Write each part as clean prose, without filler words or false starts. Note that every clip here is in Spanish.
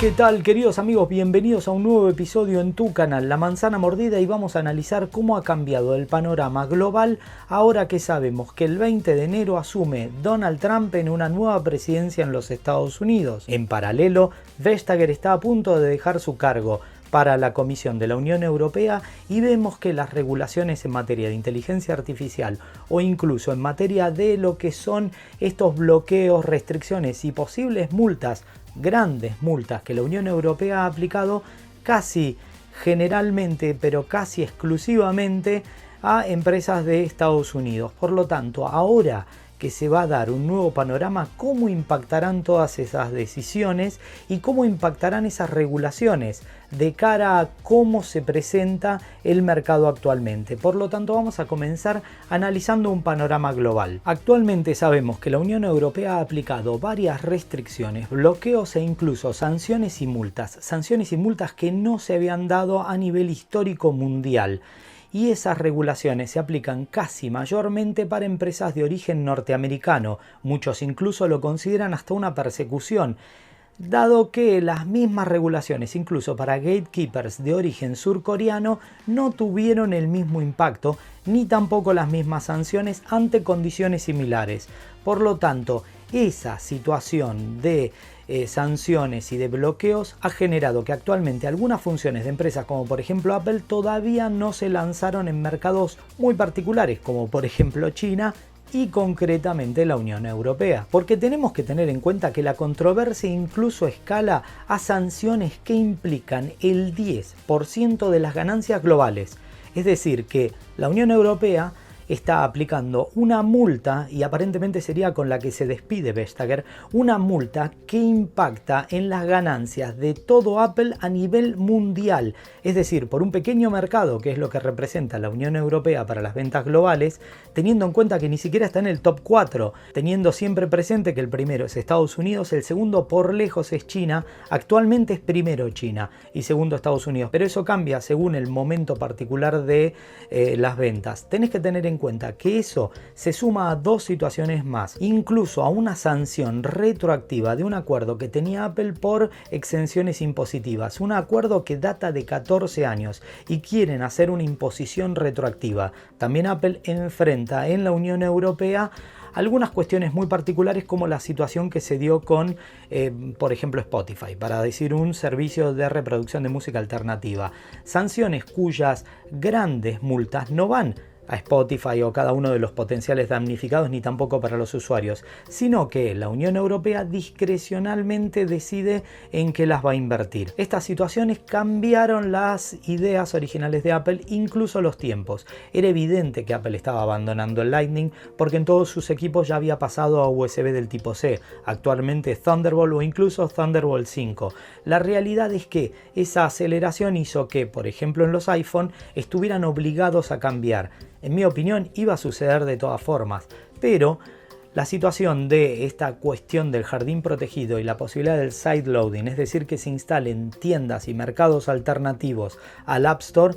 ¿Qué tal, queridos amigos? Bienvenidos a un nuevo episodio en tu canal La Manzana Mordida, y vamos a analizar cómo ha cambiado el panorama global ahora que sabemos que el 20 de enero asume Donald Trump en una nueva presidencia en los Estados Unidos. En paralelo, Vestager está a punto de dejar su cargo para la Comisión de la Unión Europea y vemos que las regulaciones en materia de inteligencia artificial o incluso en materia de lo que son estos bloqueos, restricciones y posibles multas, grandes multas que la Unión Europea ha aplicado casi generalmente, pero casi exclusivamente a empresas de Estados Unidos. Por lo tanto, ahora que se va a dar un nuevo panorama, cómo impactarán todas esas decisiones y cómo impactarán esas regulaciones de cara a cómo se presenta el mercado actualmente. Por lo tanto, vamos a comenzar analizando un panorama global. Actualmente sabemos que la Unión Europea ha aplicado varias restricciones, bloqueos e incluso sanciones y multas que no se habían dado a nivel histórico mundial. Y esas regulaciones se aplican casi mayormente para empresas de origen norteamericano. Muchos incluso lo consideran hasta una persecución, dado que las mismas regulaciones, incluso para gatekeepers de origen surcoreano, no tuvieron el mismo impacto, ni tampoco las mismas sanciones ante condiciones similares. Por lo tanto, esa situación de sanciones y de bloqueos ha generado que actualmente algunas funciones de empresas como por ejemplo Apple todavía no se lanzaron en mercados muy particulares como por ejemplo China y concretamente la Unión Europea. Porque tenemos que tener en cuenta que la controversia incluso escala a sanciones que implican el 10% de las ganancias globales. Es decir, que la Unión Europea está aplicando una multa, y aparentemente sería con la que se despide Vestager, una multa que impacta en las ganancias de todo Apple a nivel mundial. Es decir, por un pequeño mercado, que es lo que representa la Unión Europea para las ventas globales, teniendo en cuenta que ni siquiera está en el top 4, teniendo siempre presente que el primero es Estados Unidos, el segundo por lejos es China, actualmente es primero China y segundo Estados Unidos, pero eso cambia según el momento particular de las ventas. Tenés que tener en cuenta que eso se suma a dos situaciones más, incluso a una sanción retroactiva de un acuerdo que tenía Apple por exenciones impositivas, un acuerdo que data de 14 años y quieren hacer una imposición retroactiva. También Apple enfrenta en la Unión Europea algunas cuestiones muy particulares, como la situación que se dio con, por ejemplo, Spotify, para decir un servicio de reproducción de música alternativa. Sanciones cuyas grandes multas no van a Spotify o cada uno de los potenciales damnificados, ni tampoco para los usuarios, sino que la Unión Europea discrecionalmente decide en qué las va a invertir. Estas situaciones cambiaron las ideas originales de Apple, incluso los tiempos. Era evidente que Apple estaba abandonando el Lightning porque en todos sus equipos ya había pasado a USB del tipo C, actualmente Thunderbolt o incluso Thunderbolt 5. La realidad es que esa aceleración hizo que, por ejemplo, en los iPhone estuvieran obligados a cambiar. En mi opinión iba a suceder de todas formas, pero la situación de esta cuestión del jardín protegido y la posibilidad del sideloading, es decir, que se instalen tiendas y mercados alternativos al App Store,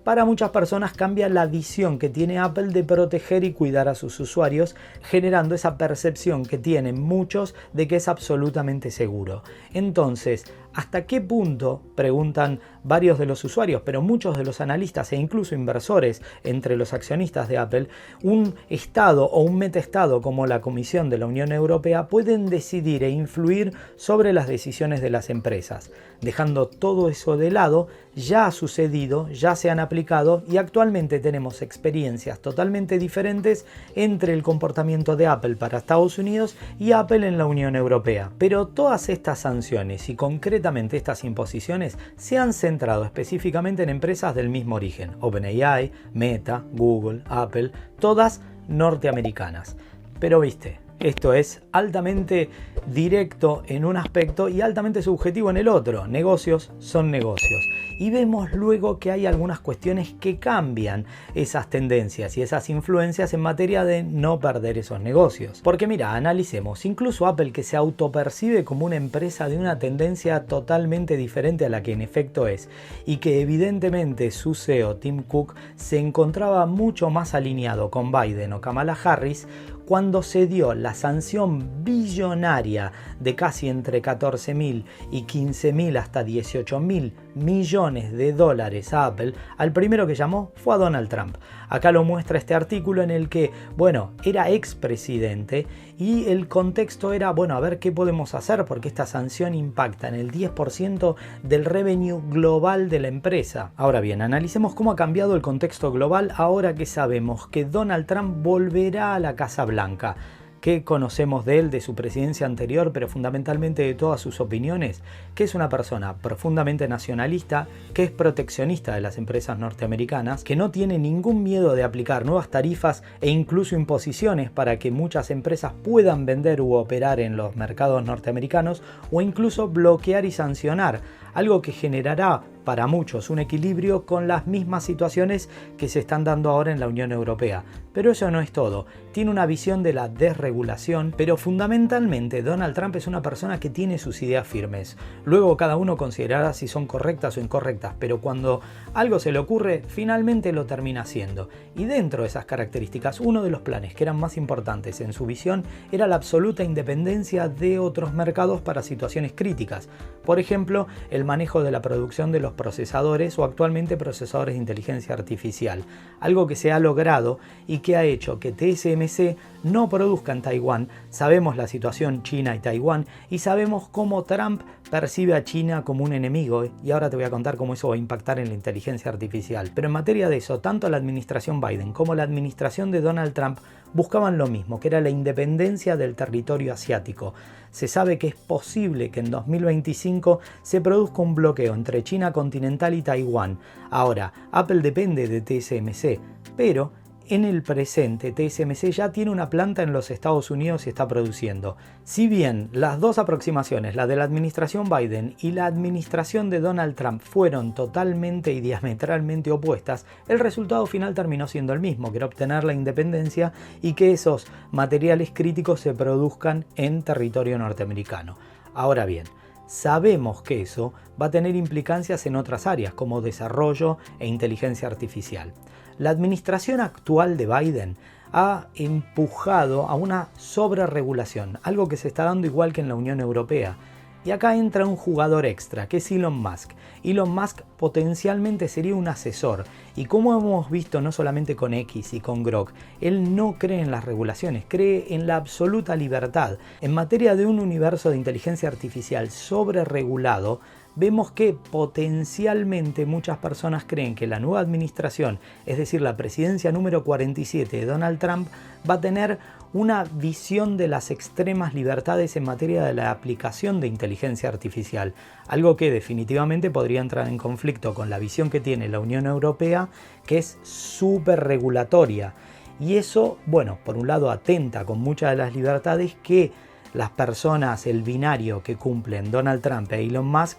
para muchas personas cambia la visión que tiene Apple de proteger y cuidar a sus usuarios, generando esa percepción que tienen muchos de que es absolutamente seguro. Entonces, ¿hasta qué punto, preguntan varios de los usuarios, pero muchos de los analistas e incluso inversores entre los accionistas de Apple, un estado o un metaestado como la Comisión de la Unión Europea pueden decidir e influir sobre las decisiones de las empresas? Dejando todo eso de lado, ya ha sucedido, ya se han aplicado y actualmente tenemos experiencias totalmente diferentes entre el comportamiento de Apple para Estados Unidos y Apple en la Unión Europea. Pero todas estas sanciones y concretamente estas imposiciones se han centrado específicamente en empresas del mismo origen: OpenAI, Meta, Google, Apple, todas norteamericanas. Pero viste, esto es altamente directo en un aspecto y altamente subjetivo en el otro. Negocios son negocios. Y vemos luego que hay algunas cuestiones que cambian esas tendencias y esas influencias en materia de no perder esos negocios. Porque mira, analicemos, incluso Apple, que se autopercibe como una empresa de una tendencia totalmente diferente a la que en efecto es, y que evidentemente su CEO Tim Cook se encontraba mucho más alineado con Biden o Kamala Harris, cuando se dio la sanción billonaria de casi entre 14.000 y 15.000 hasta 18.000 millones de dólares a Apple, al primero que llamó fue a Donald Trump. Acá lo muestra este artículo en el que, bueno, era expresidente y el contexto era, bueno, a ver qué podemos hacer porque esta sanción impacta en el 10% del revenue global de la empresa. Ahora bien, analicemos cómo ha cambiado el contexto global ahora que sabemos que Donald Trump volverá a la Casa Blanca. ¿Qué conocemos de él, de su presidencia anterior, pero fundamentalmente de todas sus opiniones? Que es una persona profundamente nacionalista, que es proteccionista de las empresas norteamericanas, que no tiene ningún miedo de aplicar nuevas tarifas e incluso imposiciones para que muchas empresas puedan vender u operar en los mercados norteamericanos o incluso bloquear y sancionar, algo que generará para muchos un equilibrio con las mismas situaciones que se están dando ahora en la Unión Europea. Pero eso no es todo. Tiene una visión de la desregulación, pero fundamentalmente Donald Trump es una persona que tiene sus ideas firmes. Luego cada uno considerará si son correctas o incorrectas, pero cuando algo se le ocurre, finalmente lo termina haciendo. Y dentro de esas características, uno de los planes que eran más importantes en su visión era la absoluta independencia de otros mercados para situaciones críticas. Por ejemplo, el manejo de la producción de los procesadores o actualmente procesadores de inteligencia artificial, algo que se ha logrado y que ha hecho que TSMC no produzca en Taiwán. Sabemos la situación China y Taiwán y sabemos cómo Trump percibe a China como un enemigo, y ahora te voy a contar cómo eso va a impactar en la inteligencia artificial. Pero en materia de eso, tanto la administración Biden como la administración de Donald Trump buscaban lo mismo, que era la independencia del territorio asiático. Se sabe que es posible que en 2025 se produzca un bloqueo entre China continental y Taiwán. Ahora, Apple depende de TSMC, pero en el presente TSMC ya tiene una planta en los Estados Unidos y está produciendo. Si bien las dos aproximaciones, la de la administración Biden y la administración de Donald Trump, fueron totalmente y diametralmente opuestas, el resultado final terminó siendo el mismo, que era obtener la independencia y que esos materiales críticos se produzcan en territorio norteamericano. Ahora bien, sabemos que eso va a tener implicancias en otras áreas como desarrollo e inteligencia artificial. La administración actual de Biden ha empujado a una sobreregulación, algo que se está dando igual que en la Unión Europea. Y acá entra un jugador extra, que es Elon Musk. Elon Musk potencialmente sería un asesor. Y como hemos visto no solamente con X y con Grok, él no cree en las regulaciones, cree en la absoluta libertad. En materia de un universo de inteligencia artificial sobreregulado, vemos que potencialmente muchas personas creen que la nueva administración, es decir, la presidencia número 47 de Donald Trump, va a tener una visión de las extremas libertades en materia de la aplicación de inteligencia artificial, algo que definitivamente podría entrar en conflicto con la visión que tiene la Unión Europea, que es súper regulatoria. Y eso, bueno, por un lado atenta con muchas de las libertades que las personas, el binario que cumplen Donald Trump e Elon Musk,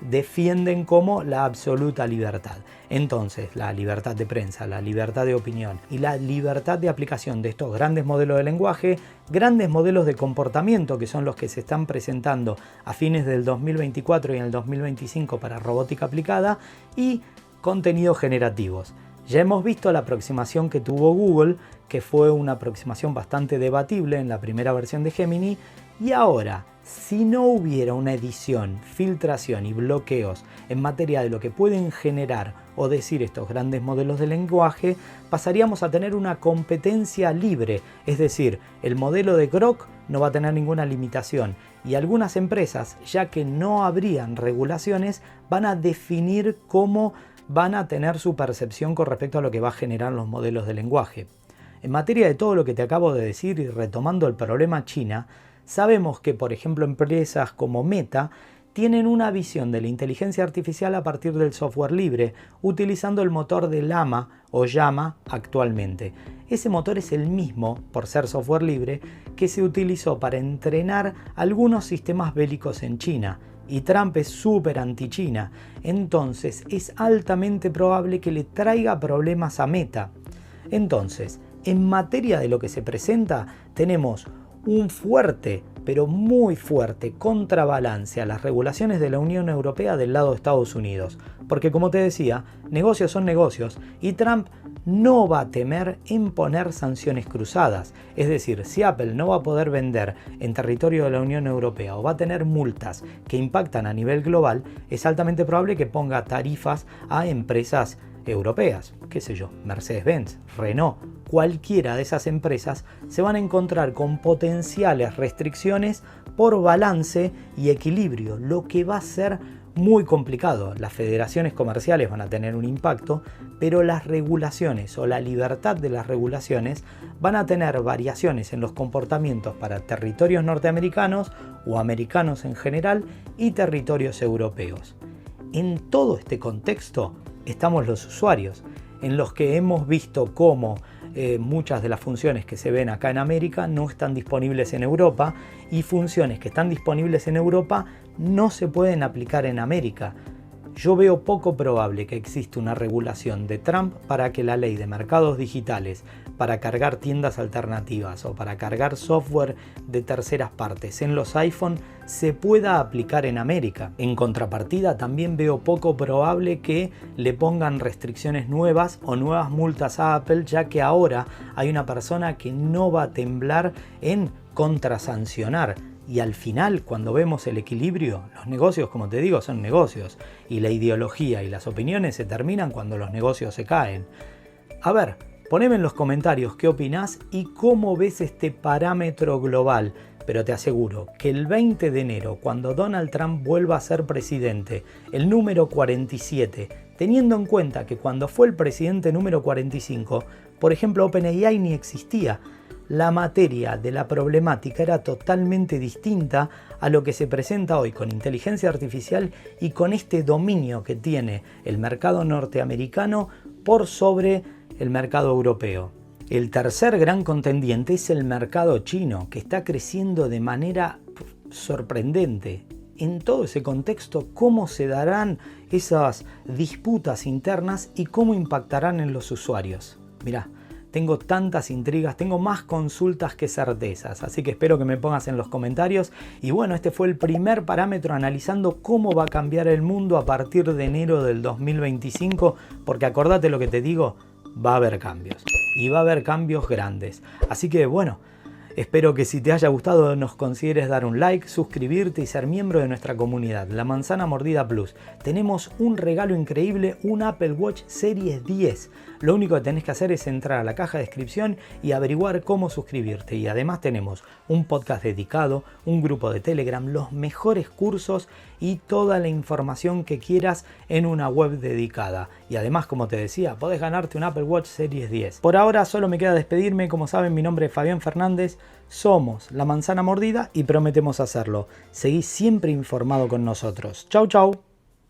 defienden como la absoluta libertad. Entonces, la libertad de prensa, la libertad de opinión y la libertad de aplicación de estos grandes modelos de lenguaje, grandes modelos de comportamiento que son los que se están presentando a fines del 2024 y en el 2025 para robótica aplicada, y contenidos generativos. Ya hemos visto la aproximación que tuvo Google, que fue una aproximación bastante debatible en la primera versión de Gemini, y ahora, si no hubiera una edición, filtración y bloqueos en materia de lo que pueden generar o decir estos grandes modelos de lenguaje, pasaríamos a tener una competencia libre, es decir, el modelo de Grok no va a tener ninguna limitación y algunas empresas, ya que no habrían regulaciones, van a definir cómo van a tener su percepción con respecto a lo que va a generar los modelos de lenguaje. En materia de todo lo que te acabo de decir y retomando el problema China, sabemos que, por ejemplo, empresas como Meta tienen una visión de la inteligencia artificial a partir del software libre, utilizando el motor de Llama o Llama actualmente. Ese motor es el mismo, por ser software libre, que se utilizó para entrenar algunos sistemas bélicos en China. Y Trump es súper anti-China, entonces es altamente probable que le traiga problemas a Meta. Entonces, en materia de lo que se presenta, tenemos un fuerte pero muy fuerte contrabalance a las regulaciones de la Unión Europea del lado de Estados Unidos. Porque como te decía, negocios son negocios y Trump no va a temer en poner sanciones cruzadas. Es decir, si Apple no va a poder vender en territorio de la Unión Europea o va a tener multas que impactan a nivel global, es altamente probable que ponga tarifas a empresas europeas, qué sé yo, Mercedes-Benz, Renault, cualquiera de esas empresas se van a encontrar con potenciales restricciones por balance y equilibrio, lo que va a ser muy complicado. Las federaciones comerciales van a tener un impacto, pero las regulaciones o la libertad de las regulaciones van a tener variaciones en los comportamientos para territorios norteamericanos o americanos en general y territorios europeos. En todo este contexto estamos los usuarios, en los que hemos visto cómo muchas de las funciones que se ven acá en América no están disponibles en Europa y funciones que están disponibles en Europa no se pueden aplicar en América. Yo veo poco probable que exista una regulación de Trump para que la ley de mercados digitales, para cargar tiendas alternativas o para cargar software de terceras partes en los iPhone se pueda aplicar en América. En contrapartida, también veo poco probable que le pongan restricciones nuevas o nuevas multas a Apple, ya que ahora hay una persona que no va a temblar en contrasancionar. Y al final, cuando vemos el equilibrio, los negocios, como te digo, son negocios. Y la ideología y las opiniones se terminan cuando los negocios se caen. A ver, poneme en los comentarios qué opinás y cómo ves este parámetro global. Pero te aseguro que el 20 de enero, cuando Donald Trump vuelva a ser presidente, el número 47, teniendo en cuenta que cuando fue el presidente número 45, por ejemplo, OpenAI ni existía. La materia de la problemática era totalmente distinta a lo que se presenta hoy con inteligencia artificial y con este dominio que tiene el mercado norteamericano por sobre el mercado europeo. El tercer gran contendiente es el mercado chino, que está creciendo de manera sorprendente. En todo ese contexto, ¿cómo se darán esas disputas internas y cómo impactarán en los usuarios? Mirá, tengo tantas intrigas, tengo más consultas que certezas, así que espero que me pongas en los comentarios. Y bueno, este fue el primer parámetro analizando cómo va a cambiar el mundo a partir de enero del 2025, porque acordate lo que te digo, va a haber cambios. Y va a haber cambios grandes. Así que bueno, espero que si te haya gustado nos consideres dar un like, suscribirte y ser miembro de nuestra comunidad, La Manzana Mordida Plus. Tenemos un regalo increíble, un Apple Watch Series 10. Lo único que tenés que hacer es entrar a la caja de descripción y averiguar cómo suscribirte. Y además tenemos un podcast dedicado, un grupo de Telegram, los mejores cursos y toda la información que quieras en una web dedicada. Y además, como te decía, podés ganarte un Apple Watch Series 10. Por ahora solo me queda despedirme. Como saben, mi nombre es Fabián Fernández. Somos La Manzana Mordida y prometemos hacerlo. Seguí siempre informado con nosotros. Chau, chau.